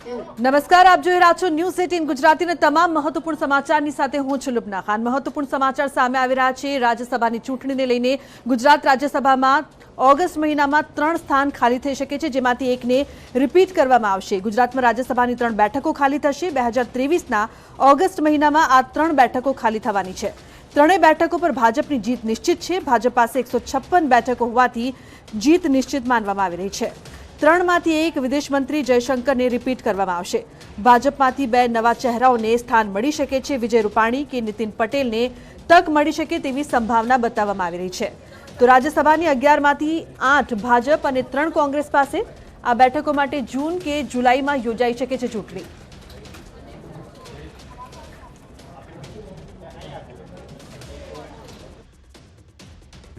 નમસ્કાર, આપ જોઈ રહ્યા છો ન્યૂઝ 18 ગુજરાતીના તમામ મહત્વપૂર્ણ સમાચારની સાથે હું છું લુબના ખાન। મહત્વપૂર્ણ સમાચાર સામે આવી રહ્યા છે। રાજ્યસભાની ચૂંટણીને લઈને ગુજરાત રાજ્યસભામાં ઓગસ્ટ મહિનામાં 3 સ્થાન ખાલી થઈ શકે છે, જેમાંથી એકને રિપીટ કરવામાં આવશે। ગુજરાતમાં રાજ્યસભાની 3 બેઠકો ખાલી થશે। 2023ના ઓગસ્ટ મહિનામાં આ 3 બેઠકો ખાલી થવાની છે। ત્રણેય બેઠકો પર ભાજપની જીત નિશ્ચિત છે। ભાજપ પાસે 156 બેઠકો હોવાથી જીત નિશ્ચિત માનવામાં આવી રહી છે। 3 માંથી એક વિદેશ મંત્રી જયશંકરને રિપીટ કરવામાં આવશે। ભાજપમાંથી 2 નવા ચહેરાઓને સ્થાન મળી શકે છે। વિજય રૂપાણી કે નીતિન પટેલને તક મળી શકે તેવી સંભાવના બતાવવામાં આવી રહી છે। તો રાજ્યસભાની 11 માંથી 8 ભાજપ અને 3 કોંગ્રેસ પાસે। આ બેઠકો માટે જૂન કે જુલાઈમાં યોજાઈ શકે છે ચૂંટણી।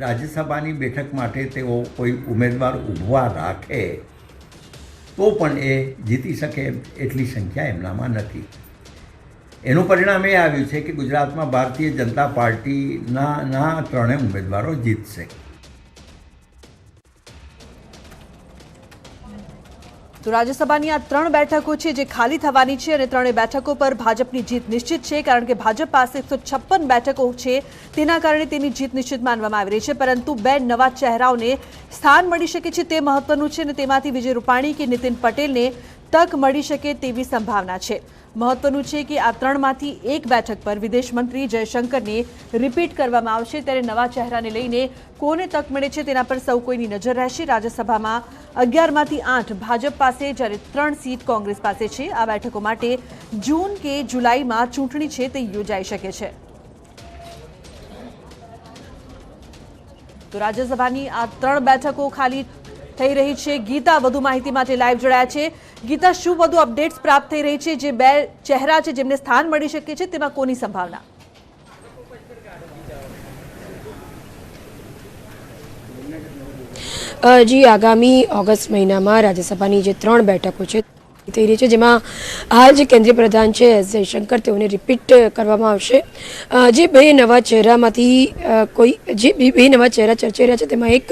રાજ્યસભાની બેઠક માટે તેઓ કોઈ ઉમેદવાર ઊભા રાખે તો પણ એ જીતી શકે એટલી સંખ્યા એમનામાં નથી। એનું પરિણામ એ આવ્યું છે કે ગુજરાતમાં ભારતીય જનતા પાર્ટીના 3 ઉમેદવારો જીતશે। તો રાજ્યસભાની આ 3 બેઠકો છે જે ખાલી થવાની છે અને 3 બેઠકો પર ભાજપની જીત નિશ્ચિત છે, કારણ કે ભાજપ પાસે 156 બેઠકો છે। તેના કારણે તેની જીત નિશ્ચિત માનવામાં આવી રહી છે, પરંતુ 2 નવા ચહેરાઓને સ્થાન મળી શકે છે તે મહત્વનું છે અને તેમાંથી વિજય રૂપાણી કે નીતિન પટેલને તક મળી શકે તેવી સંભાવના છે। મહત્વનું છે કે આ 3 માંથી એક બેઠક પર વિદેશ મંત્રી જયશંકરને રિપીટ કરવામાં આવશે, ત્યારે નવા ચહેરાને લઈને કોને તક મળે છે તેના પર સૌ કોઈની નજર રહેશે। રાજ્યસભામાં 11 માંથી 8 ભાજપ પાસે, જ્યારે 3 સીટ કોંગ્રેસ પાસે છે। આ બેઠકો માટે જૂન કે જુલાઈમાં ચૂંટણી છે તે યોજાઈ શકે છે। તો રાજ્યસભાની આ 3 બેઠકો ખાલી થઈ રહી છે। ગીતા વધુ માહિતી માટે લાઈવ જોડાયા છે। ગીતા, શું વધુ અપડેટ્સ પ્રાપ્ત થઈ રહી છે? જે 2 ચહેરા છે જેમને સ્થાન મળી શકે છે તેમાં કોની સંભાવના? જી, આગામી ઓગસ્ટ મહિનામાં રાજ્યસભાની જે 3 બેઠકો છે થઈ રહી છે, જેમાં હાલ જે કેન્દ્રીય પ્રધાન છે એસ જયશંકર, તેઓને રિપીટ કરવામાં આવશે। જે 2 નવા ચહેરામાંથી જે 2 નવા ચહેરા ચર્ચાઈ રહ્યા છે તેમાં એક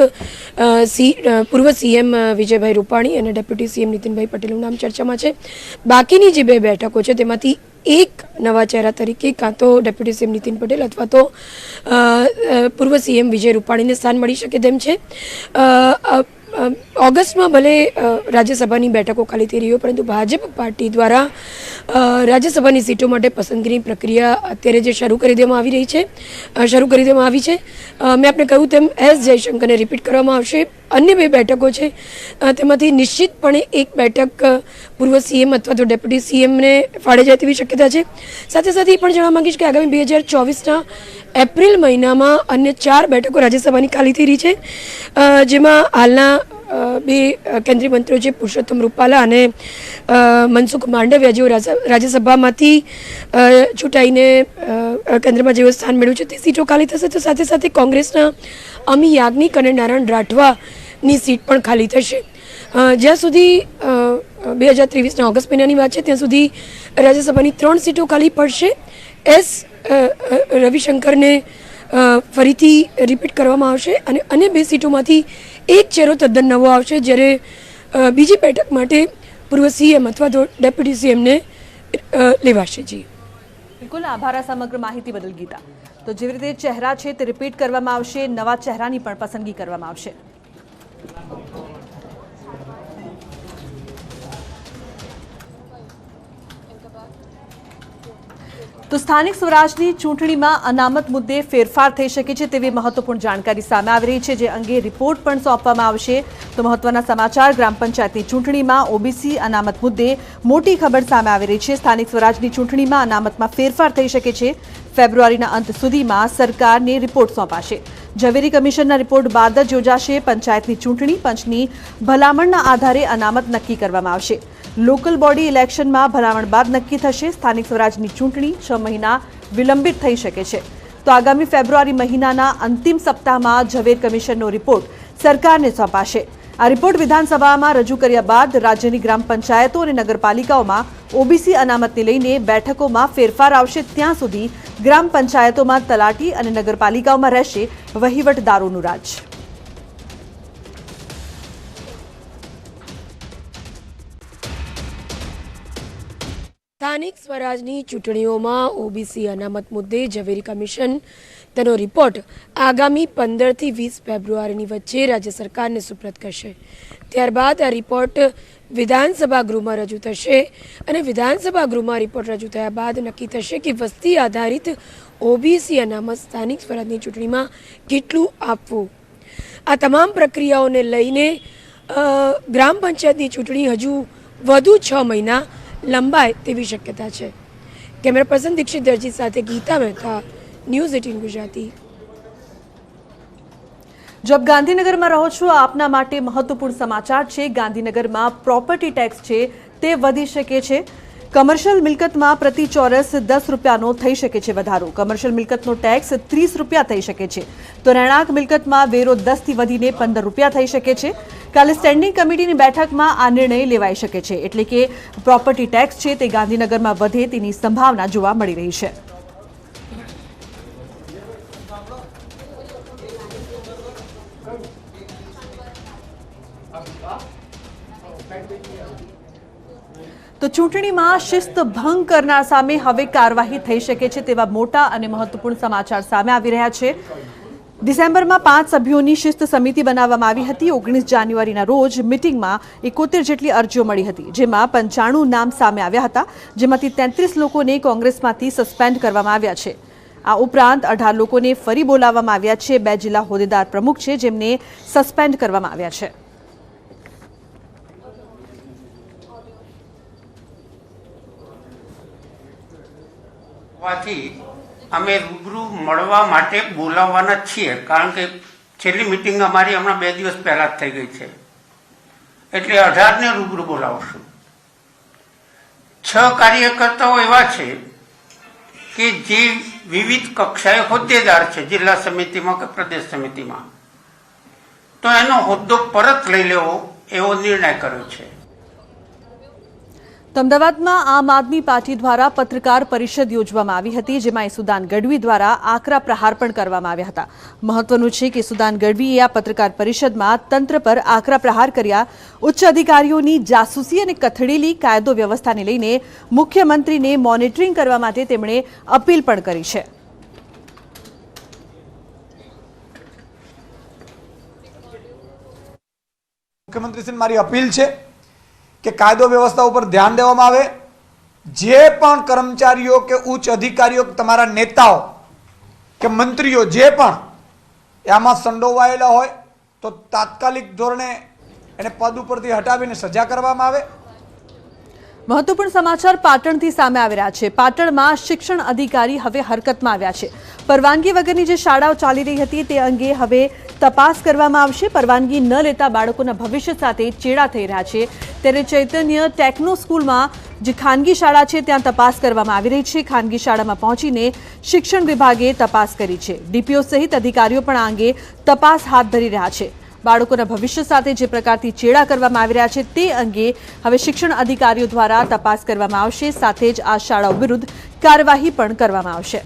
પૂર્વ સીએમ વિજયભાઈ રૂપાણી અને ડેપ્યુટી સીએમ નીતિનભાઈ પટેલનું નામ ચર્ચામાં છે। બાકીની જે 2 બેઠકો છે તેમાંથી એક નવા ચહેરા તરીકે કાં તો ડેપ્યુટી સીએમ નીતિન પટેલ અથવા તો પૂર્વ સીએમ વિજય રૂપાણીને સ્થાન મળી શકે તેમ છે। ઓગસ્ટમાં ભલે રાજ્યસભાની બેઠકો ખાલી થઈ રહી હોય, પરંતુ ભાજપ પાર્ટી દ્વારા રાજ્યસભાની સીટો માટે પસંદગીની પ્રક્રિયા અત્યારે જે શરૂ કરી દેવામાં આવી છે। મેં આપણે કહ્યું તેમ એસ જયશંકરને રિપીટ કરવામાં આવશે। અન્ય 2 બેઠકો છે તેમાંથી નિશ્ચિતપણે એક બેઠક પૂર્વ સીએમ અથવા તો ડેપ્યુટી સીએમને ફાળે જાય તેવી શક્યતા છે। સાથે સાથે એ પણ જણાવવા માંગીશ કે આગામી 2024ના એપ્રિલ મહિનામાં અન્ય 4 બેઠકો રાજ્યસભાની ખાલી થઈ રહી છે, જેમાં હાલના 2 કેન્દ્રીય મંત્રીઓ છે પુરુષોત્તમ રૂપાલા અને મનસુખ માંડવિયા, જેઓ રાજ્યસભામાંથી ચૂંટાઈને કેન્દ્રમાં જેઓ સ્થાન મેળવ્યું છે તે સીટો ખાલી થશે। તો સાથે સાથે કોંગ્રેસના અમી યાજ્ઞિક અને નારાયણ રાઠવાની સીટ પણ ખાલી થશે। જ્યાં સુધી 2023ના ઓગસ્ટ મહિનાની વાત છે ત્યાં સુધી રાજ્યસભાની 3 સીટો ખાલી પડશે। એસ રવિશંકરને ફરીથી રિપીટ કરવામાં આવશે અને અન્ય 2 સીટોમાંથી એક ચહેરો તદ્દન નવો આવશે, જ્યારે બીજી બેઠક માટે પૂર્વ સીએમ અથવા તો ડેપ્યુટી સીએમને લેવાશે। જી બિલકુલ, આભાર આ સમગ્ર માહિતી બદલ ગીતા। તો જેવી રીતે ચહેરા છે તે રિપીટ કરવામાં આવશે, નવા ચહેરાની પણ પસંદગી કરવામાં આવશે। તો સ્થાનિક સ્વરાજની ચૂંટણીમાં અનામત મુદ્દે ફેરફાર થઈ શકે છે તેવી મહત્વપૂર્ણ જાણકારી સામે આવી રહી છે, જે અંગે રિપોર્ટ પણ સોંપવામાં આવશે। તો મહત્વના સમાચાર, ગ્રામ પંચાયતની ચૂંટણીમાં ઓબીસી અનામત મુદ્દે મોટી ખબર સામે આવી રહી છે। સ્થાનિક સ્વરાજની ચૂંટણીમાં અનામતમાં ફેરફાર થઈ શકે છે। ફેબ્રુઆરીના અંત સુધીમાં સરકારને રિપોર્ટ સોંપાશે। ઝવેરી કમિશનના રિપોર્ટ બાદ જ યોજાશે પંચાયતની ચૂંટણી। પંચની ભલામણના આધારે અનામત નક્કી કરવામાં આવશે। લોકલ બોડી ઇલેક્શનમાં ભલામણ બાદ નક્કી થશે। સ્થાનિક સ્વરાજની ચૂંટણી 6 મહિના વિલંબિત થઈ શકે છે। તો આગામી ફેબ્રુઆરી મહિનાના અંતિમ સપ્તાહમાં ઝવેર કમિશનનો રિપોર્ટ સરકારને સોંપાશે। આ રિપોર્ટ વિધાનસભામાં રજૂ કર્યા બાદ રાજ્યની ગ્રામ પંચાયતો અને નગરપાલિકાઓમાં ઓબીસી અનામતને લઈને બેઠકોમાં ફેરફાર આવશે। ત્યાં સુધી ગ્રામ પંચાયતોમાં તલાટી અને નગરપાલિકાઓમાં રહેશે વહીવટદારોનું રાજ। સ્થાનિક સ્વરાજની ચૂંટણીઓમાં ઓબીસી અનામત મુદ્દે ઝવેરી કમિશન તેનો રિપોર્ટ આગામી 15થી 20 ફેબ્રુઆરીની વચ્ચે રાજ્ય સરકારને સુપ્રત કરશે. ત્યારબાદ આ રિપોર્ટ વિધાનસભા ગૃહમાં રજૂ થશે અને વિધાનસભા ગૃહમાં રિપોર્ટ રજૂ થયા બાદ નક્કી થશે કે વસ્તી આધારિત ઓબીસી અનામત સ્થાનિક સ્વરાજની ચૂંટણીમાં કેટલું આપવું. આ તમામ પ્રક્રિયાઓને લઈને ગ્રામ પંચાયતની ચૂંટણી હજુ વધુ 6 મહિના લંબાય તેવી શક્યતા છે. કેમેરા પર્સન દીક્ષિત દરજી સાથે ગીતા મહેતા, ન્યૂઝ 18 ગુજરાતી. જો આપ ગાંધીનગરમાં રહો છો, આપના માટે મહત્વપૂર્ણ સમાચાર છે. ગાંધીનગરમાં પ્રોપર્ટી ટેક્સ છે તે વધી શકે છે. કમર્શિયલ મિલકતમાં પ્રતિ ચોરસ 10 રૂપિયાનો થઈ શકે છે વધારો. કમર્શિયલ મિલકતનો ટેક્સ 30 રૂપિયા થઈ શકે છે, તો રહેણાંક મિલકતમાં વેરો 10થી વધીને 15 રૂપિયા થઈ શકે છે. કાલે સ્ટેન્ડિંગ કમિટીની બેઠકમાં આ નિર્ણય લેવાઈ શકે છે. એટલે કે પ્રોપર્ટી ટેક્સ છે તે ગાંધીનગરમાં વધે તેની સંભાવના જોવા મળી રહી છે. તો ચૂંટણીમાં શિસ્ત ભંગ કરનાર સામે હવે કાર્યવાહી થઈ શકે છે તેવા મોટા અને મહત્વપૂર્ણ સમાચાર સામે આવી રહ્યા છે. ડિસેમ્બરમાં 5 સભ્યોની શિસ્ત સમિતિ બનાવવામાં આવી હતી. 19 જાન્યુઆરીના રોજ મિટિંગમાં 71 જેટલી અરજીઓ મળી હતી, જેમાં 95 નામ સામે આવ્યા હતા, જેમાંથી 33 લોકોને કોંગ્રેસમાંથી સસ્પેન્ડ કરવામાં આવ્યા છે. આ ઉપરાંત 18 લોકોને ફરી બોલાવવામાં આવ્યા છે. 2 જિલ્લા હોદ્દેદાર પ્રમુખ છે જેમને સસ્પેન્ડ કરવામાં આવ્યા છે. અમે રૂબરૂ મળવા માટે બોલાવવાના છીએ, કારણ કે છેલ્લી મિટિંગ અમારી હમણાં 2 દિવસ પહેલા જ થઈ ગઈ છે, એટલે 18ને રૂબરૂ બોલાવશું. 6 કાર્યકર્તાઓ એવા છે કે જે વિવિધ કક્ષાએ હોદ્દેદાર છે, જિલ્લા સમિતિમાં કે પ્રદેશ સમિતિમાં, તો એનો હોદ્દો પરત લઈ લેવો એવો નિર્ણય કર્યો છે. તો અમદાવાદમાં આમ આદમી પાર્ટી દ્વારા પત્રકાર પરિષદ યોજવામાં આવી હતી, જેમાં ઈસુદાન ગઢવી દ્વારા આકરા પ્રહાર પણ કરવામાં આવ્યા હતા. મહત્વનું છે કે ઈસુદાન ગઢવીએ આ પત્રકાર પરિષદમાં તંત્ર પર આકરા પ્રહાર કર્યા. ઉચ્ચ અધિકારીઓની જાસૂસી અને કથળેલી કાયદો વ્યવસ્થાને લઈને મુખ્યમંત્રીને મોનિટરિંગ કરવા માટે તેમણે અપીલ પણ કરી છે. મુખ્યમંત્રીશ્રીને મારી અપીલ છે કે કાયદો વ્યવસ્થા ઉપર ધ્યાન દેવામાં આવે. જે પણ કર્મચારીઓ કે ઉચ્ચ અધિકારીઓ, તમારા નેતાઓ કે મંત્રીઓ જે પણ આમાં સંડોવાયેલા હોય તો તાત્કાલિક ધોરણે એને પદ ઉપરથી હટાવીને સજા કરવામાં આવે. મહત્વપૂર્ણ સમાચાર પાટણથી સામે આવી રહ્યા છે. પાટણમાં શિક્ષણ અધિકારી હવે હરકતમાં આવ્યા છે. પરવાનગી વગરની જે શાળાઓ ચાલી રહી હતી તે અંગે હવે તપાસ કરવામાં આવશે. પરવાનગી ન લેતા બાળકોના ભવિષ્ય સાથે ચેડા થઈ રહ્યા છે, ત્યારે ચૈતન્ય ટેકનો સ્કૂલમાં જે ખાનગી શાળા છે ત્યાં તપાસ કરવામાં આવી રહી છે. ખાનગી શાળામાં પહોંચીને શિક્ષણ વિભાગે તપાસ કરી છે. ડીપીઓ સહિત અધિકારીઓ પણ આ અંગે તપાસ હાથ ધરી રહ્યા છે. બાળકોના ભવિષ્ય સાથે જે પ્રકારથી ચેડા કરવામાં આવી રહ્યા છે તે અંગે હવે શિક્ષણ અધિકારીઓ દ્વારા તપાસ કરવામાં આવશે. સાથે જ આ શાળાઓ વિરુદ્ધ કાર્યવાહી પણ કરવામાં આવશે.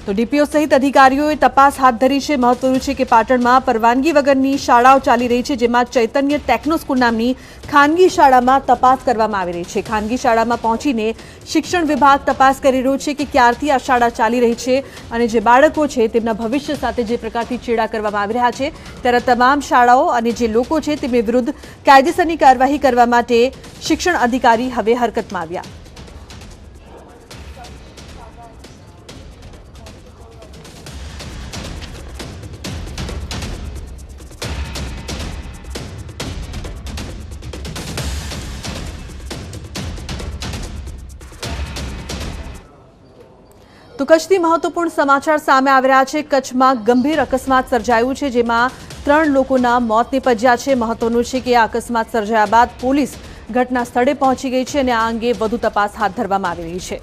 તો ડીપીઓ સહિત અધિકારીઓએ તપાસ હાથ ધરી છે. મહત્વનું છે કે પાટણમાં પરવાનગી વગરની શાળાઓ ચાલી રહી છે, જેમાં ચૈતન્ય ટેકનો સ્કૂલ નામની ખાનગી શાળામાં તપાસ કરવામાં આવી રહી છે. ખાનગી શાળામાં પહોંચીને શિક્ષણ વિભાગ તપાસ કરી રહ્યું છે કે ક્યારથી આ શાળા ચાલી રહી છે અને જે બાળકો છે તેમના ભવિષ્ય સાથે જે પ્રકારથી ચેડા કરવામાં આવી રહ્યા છે, ત્યારે તમામ શાળાઓ અને જે લોકો છે તેમની વિરુદ્ધ કાયદેસરની કાર્યવાહી કરવા માટે શિક્ષણ અધિકારી હવે હરકતમાં આવ્યા. તો કચ્છથી મહત્વપૂર્ણ સમાચાર સામે આવી રહ્યા છે. કચ્છમાં ગંભીર અકસ્માત સર્જાયું છે, જેમાં 3 લોકોના મોત નીપજ્યા છે. મહત્વનું છે કે આ અકસ્માત સર્જાયા બાદ પોલીસ ઘટના સ્થળે પહોંચી ગઈ છે અને આ અંગે વધુ તપાસ હાથ ધરવામાં આવી રહી છે.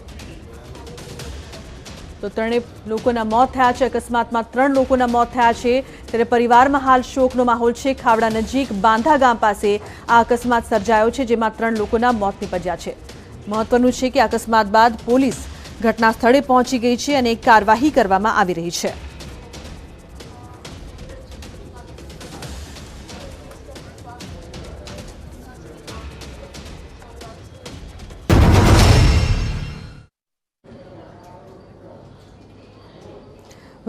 તો 3 લોકોના મોત થયા છે. અકસ્માતમાં 3 લોકોના મોત થયા છે, ત્યારે પરિવારમાં હાલ શોકનો માહોલ છે. ખાવડા નજીક બાંધા ગામ પાસે આ અકસ્માત સર્જાયો છે, જેમાં 3 લોકોના મોત નીપજ્યા છે. મહત્વનું છે કે અકસ્માત બાદ પોલીસ ઘટના સ્થળે પહોંચી ગઈ છે અને કાર્યવાહી કરવામાં આવી રહી છે.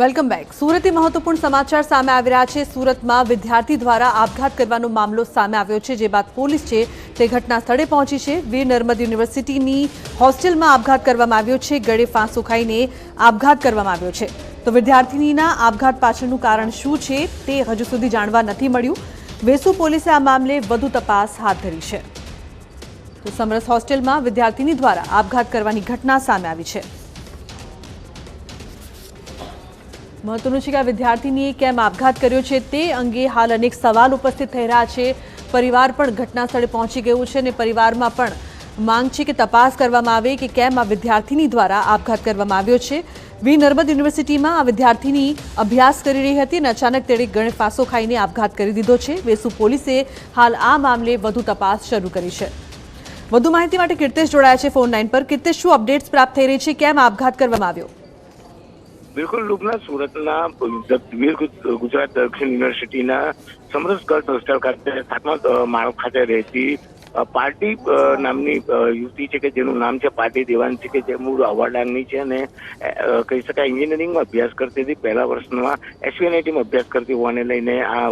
Welcome back. સુરતથી મહત્વપૂર્ણ સમાચાર સામે આવી રહ્યા છે. સુરતમાં વિદ્યાર્થી દ્વારા આપઘાત કરવાનો મામલો સામે આવ્યો છે, જે બાદ પોલીસ છે તે ઘટના સ્થળે પહોંચી છે. વીર નર્મદ યુનિવર્સિટીની હોસ્ટેલમાં આપઘાત કરવામાં આવ્યો છે. ગળે ફાંસો ખાઈને આપઘાત કરવામાં આવ્યો છે. તો વિદ્યાર્થીનીના આપઘાત પાછળનું કારણ શું છે તે હજુ સુધી જાણવા નથી મળ્યું. વેસુ પોલીસે આ મામલે વધુ તપાસ હાથ ધરી છે. તો સમરસ હોસ્ટેલમાં વિદ્યાર્થીની દ્વારા આપઘાત કરવાની ઘટના સામે આવી છે. મહત્વનું છે કે આ વિદ્યાર્થીનીએ કેમ આપઘાત કર્યો છે તે અંગે હાલ અનેક સવાલ ઉપસ્થિત થઈ રહ્યા છે. પરિવાર પણ ઘટના સ્થળે પહોંચી ગયું છે અને પરિવારમાં પણ માંગ છે કે તપાસ કરવામાં આવે કે કેમ આ વિદ્યાર્થીની દ્વારા આપઘાત કરવામાં આવ્યો છે. વીર નર્મદ યુનિવર્સિટીમાં આ વિદ્યાર્થીની અભ્યાસ કરી રહી હતી અને અચાનક તેણે ગળે ફાંસો ખાઈને આપઘાત કરી દીધો છે. વેસુ પોલીસે હાલ આ મામલે વધુ તપાસ શરૂ કરી છે. વધુ માહિતી માટે કીર્તેશ જોડાયા છે ફોન લાઈન પર. કીર્તેશ, શું અપડેટ્સ પ્રાપ્ત થઈ રહી છે? કેમ આપઘાત કરવામાં આવ્યો? બિલકુલ લુબના, સુરતના વીર ગુજરાત દક્ષિણ યુનિવર્સિટીના સમરસ ગર્લ્સ હોસ્ટેલ ખાતે 7મા માળ ખાતે રહેતી પાર્ટી નામની યુવતી છે કે જેનું નામ છે પાર્ટી દેવાંશી, કે જે મૂળ અવાડાંગની છે અને કહી શકાય એન્જિનિયરિંગમાં અભ્યાસ કરતી હતી. પહેલા વર્ષમાં એસવીએનઆઈટીમાં અભ્યાસ કરતી હોવાને લઈને આ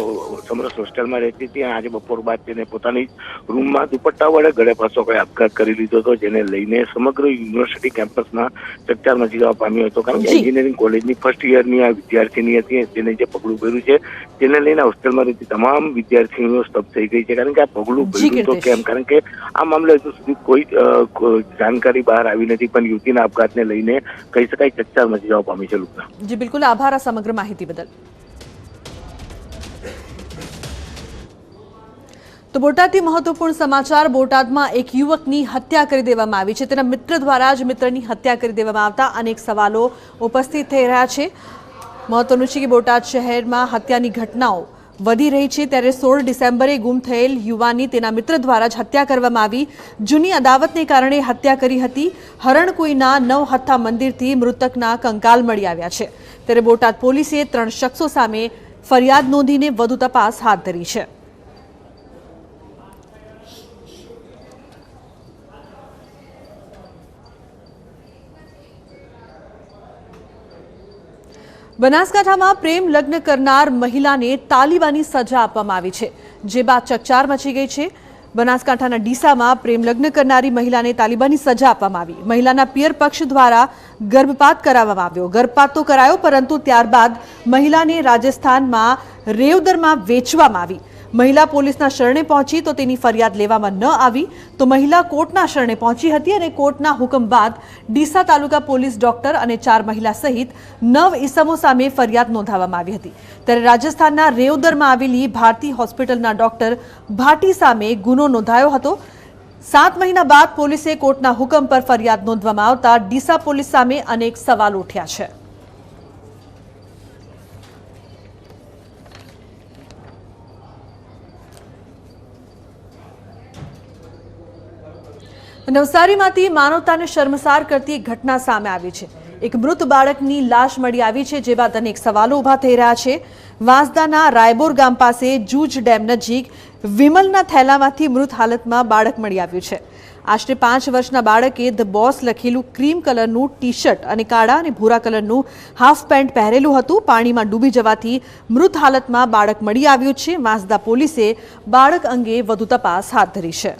સમરસ હોસ્ટેલમાં રહેતી હતી. આજે બપોર બાદ તેને પોતાની રૂમમાં દુપટ્ટા વડે ગળે ફાંસો કોઈ આપઘાત કરી લીધો હતો, જેને લઈને સમગ્ર યુનિવર્સિટી કેમ્પસમાં ચકચાર મચી જવા પામ્યો હતો. કારણ કે એન્જિનિયરિંગ કોલેજની ફર્સ્ટ યરની આ વિદ્યાર્થીની હતી. તેને જે પગલું ભર્યું છે તેને લઈને હોસ્ટેલમાં રહેતી તમામ વિદ્યાર્થીનીઓ સ્તબ્ધ થઈ ગઈ છે. કારણ કે આ પગલું ભર્યું તો કેમ, કારણ કે આ મામલે હજુ સુધી કોઈ જાણકારી બહાર આવી નથી, પણ યુવતીના આપઘાતને લઈને કહી શકાય ચકચાર મચી જવા પામી છે. લુકના જી બિલકુલ, આભાર આ સમગ્ર માહિતી બદલ. તો બોટાદથી મહત્વપૂર્ણ સમાચાર. બોટાદમાં એક યુવકની હત્યા કરી દેવામાં આવી છે. તેના મિત્ર દ્વારા જ મિત્રની હત્યા કરી દેવામાં આવતા અનેક સવાલો ઉપસ્થિત થઈ રહ્યા છે. મહત્વનું છે કે બોટાદ શહેરમાં હત્યાની ઘટનાઓ વધી રહી છે, ત્યારે 16 ડિસેમ્બરે ગુમ થયેલ યુવાનની તેના મિત્ર દ્વારા જ હત્યા કરવામાં આવી. જૂની અદાવતને કારણે હત્યા કરી હતી. હરણકુઈના નવહથ્થા મંદિરથી મૃતકના કંકાલ મળી આવ્યા છે. ત્યારે બોટાદ પોલીસે 3 શખ્સો સામે ફરિયાદ નોંધીને વધુ તપાસ હાથ ધરી છે. બનાસકાંઠામાં પ્રેમ લગ્ન કરનાર મહિલાને તાલિબાની સજા આપવામાં આવી છે, જે બાદ ચકચાર મચી ગઈ છે. બનાસકાંઠાના ડીસામાં પ્રેમ લગ્ન કરનારી મહિલાને તાલિબાની સજા આપવામાં આવી. મહિલાના પિયર પક્ષ દ્વારા ગર્ભપાત કરાવવામાં આવ્યો. ગર્ભપાત તો કરાયો, પરંતુ ત્યારબાદ મહિલાને રાજસ્થાનમાં રેવદરમાં વેચવામાં આવી. મહિલા પોલીસના શરણે પહોંચી તો તેની ફરિયાદ લેવામાં ન આવી, તો મહિલા કોર્ટના શરણે પહોંચી હતી અને કોર્ટના હુકમ બાદ ડીસા તાલુકા પોલીસ ડોક્ટર અને 4 મહિલા સહિત 9 ઈસમો સામે ફરિયાદ નોંધાવવામાં આવી હતી. ત્યારે રાજસ્થાનના રેવદરમાં આવેલી ભારતી હોસ્પિટલના ડોક્ટર ભાટી સામે ગુનો નોંધાયો હતો. 7 મહિના બાદ પોલીસે કોર્ટના હુકમ પર ફરિયાદ નોંધવામાં આવતા ડીસા પોલીસ સામે અનેક સવાલ ઉઠ્યા છે. નવસારીમાંથી માનવતાને શર્મસાર કરતી એક ઘટના સામે આવી છે. એક મૃત બાળકની લાશ મળી આવી છે, જે બાદ અનેક સવાલો ઊભા થઈ રહ્યા છે. વાંસદાના રાયબોર ગામ પાસે જૂજ ડેમ નજીક વિમલના થેલામાંથી મૃત હાલતમાં બાળક મળી આવ્યું છે. આશરે 5 વર્ષના બાળકે ધ બોસ લખેલું ક્રીમ કલરનું ટી શર્ટ અને કાળા અને ભૂરા કલરનું હાફ પેન્ટ પહેરેલું હતું. પાણીમાં ડૂબી જવાથી મૃત હાલતમાં બાળક મળી આવ્યું છે. વાંસદા પોલીસે બાળક અંગે વધુ તપાસ હાથ ધરી છે.